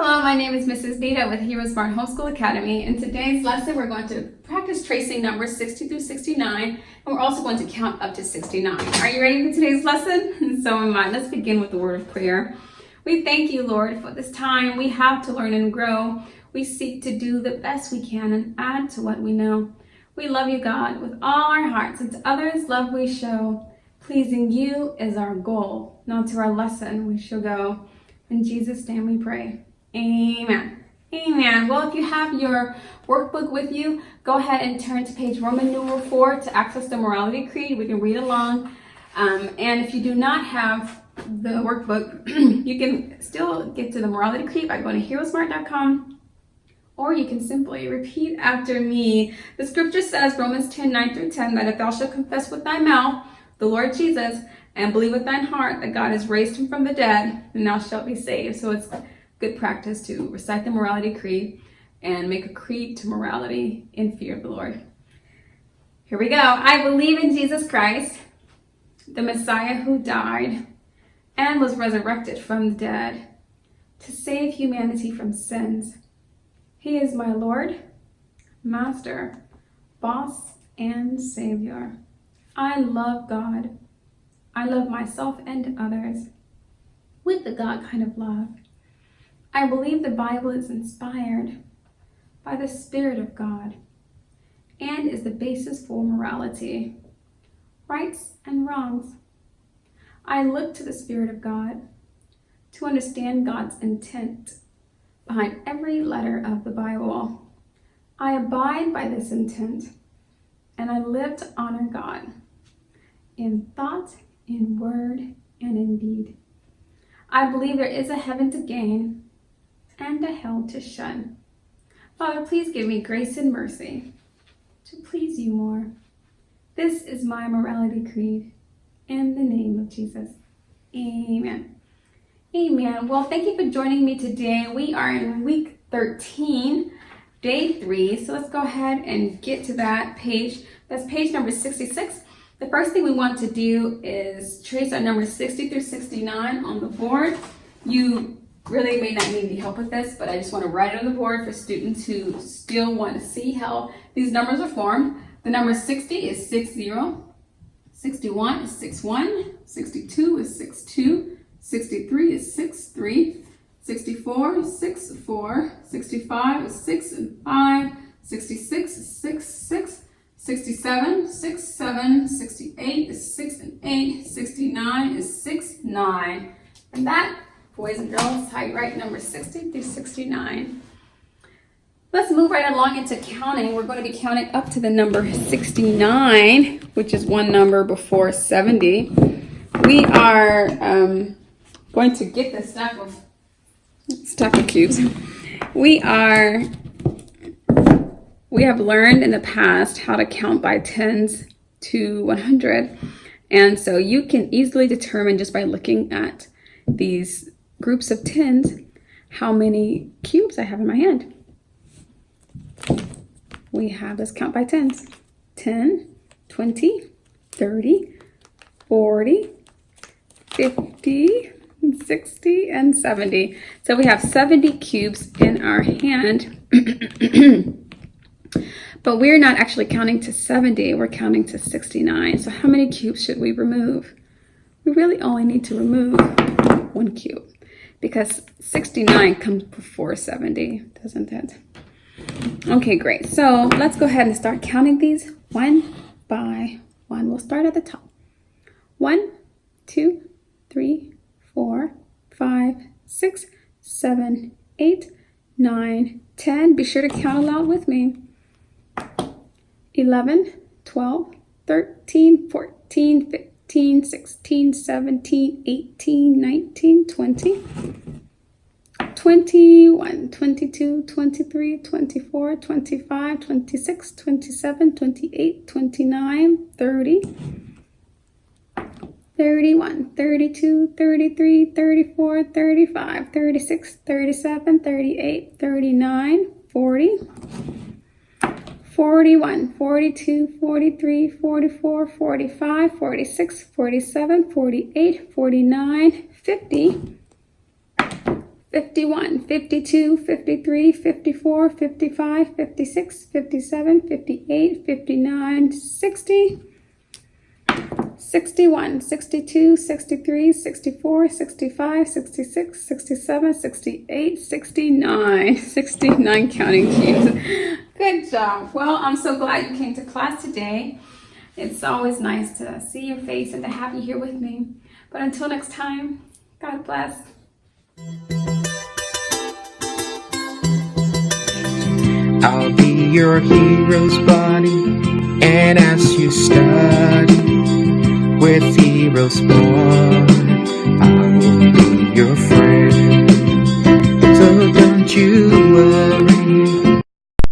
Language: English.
Hello, my name is Mrs. Nita with Heroesmart Homeschool Academy. In today's lesson, we're going to practice tracing numbers 60 through 69, and we're also going to count up to 69. Are you ready for today's lesson? So am I. Let's begin with the word of prayer. We thank you, Lord, for this time we have to learn and grow. We seek to do the best we can and add to what we know. We love you, God, with all our hearts, and to others love we show. Pleasing you is our goal. Now to our lesson we shall go. In Jesus' name we pray. Amen. Amen. Well, if you have your workbook with you, go ahead and turn to page Roman numeral 4 to access the Morality Creed. We can read along. And if you do not have the workbook, you can still get to the Morality Creed by going to Heroesmart.com, or you can simply repeat after me. The scripture says, Romans 10:9 through 10, that if thou shalt confess with thy mouth the Lord Jesus and believe with thine heart that God has raised him from the dead, then thou shalt be saved. So it's good practice to recite the Morality Creed and make a creed to morality in fear of the Lord. Here we go. I believe in Jesus Christ, the Messiah who died and was resurrected from the dead to save humanity from sins. He is my Lord, Master, Boss, and Savior. I love God. I love myself and others with the God kind of love. I believe the Bible is inspired by the Spirit of God and is the basis for morality, rights and wrongs. I look to the Spirit of God to understand God's intent behind every letter of the Bible. I abide by this intent, and I live to honor God in thought, in word, and in deed. I believe there is a heaven to gain and a hell to shun. Father, please give me grace and mercy to please you more. This is my morality creed. In the name of Jesus. Amen. Amen. Well, thank you for joining me today. We are in week 13, day 3. So let's go ahead and get to that page. That's page number 66. The first thing we want to do is trace our numbers 60 through 69 on the board. You really may not need any help with this, but I just want to write it on the board for students who still want to see how these numbers are formed. The number 60 is 60, 61 is 61, 62 is 62, 63 is 63, 64 is 6, 4, 65 is 6 and 5, 66 is 6, 6, 67, 6, 7, 68 is 6 and 8, 69 is 6, 9. And that, boys and girls, how you write number 60 through 69. Let's move right along into counting. We're going to be counting up to the number 69, which is one number before 70. We are going to get the stack of cubes. We have learned in the past how to count by tens to 100. And so you can easily determine just by looking at these groups of tens how many cubes I have in my hand. We have, let's count by tens. 10, 20, 30, 40, 50, 60, and 70. So we have 70 cubes in our hand. But we're not actually counting to 70, we're counting to 69. So how many cubes should we remove? We really only need to remove 1 cube because 69 comes before 70, doesn't it? Okay, great. So let's go ahead and start counting these one by one. We'll start at the top. 1, 2, 3, 4, 5, 6, 7, 8, 9, 10. Be sure to count aloud with me. 11, 12, 13, 14, 15, 16, 17, 18, 19, 20, 21, 22, 23, 24, 25, 26, 27, 28, 29, 30, 31, 32, 33, 34, 35, 36, 37, 38, 39, 40, 41, 42, 43, 44, 45, 46, 47, 48, 49, 50, 51, 52, 53, 54, 55, 56, 57, 58, 59, 60, 61, 62, 63, 64, 65, 66, 67, 68, 69, 69 counting teams. Good job. Well, I'm so glad you came to class today. It's always nice to see your face and to have you here with me. But until next time, God bless. I'll be your hero's buddy, and as you study with Heroesmart, I will be your friend. So don't you worry.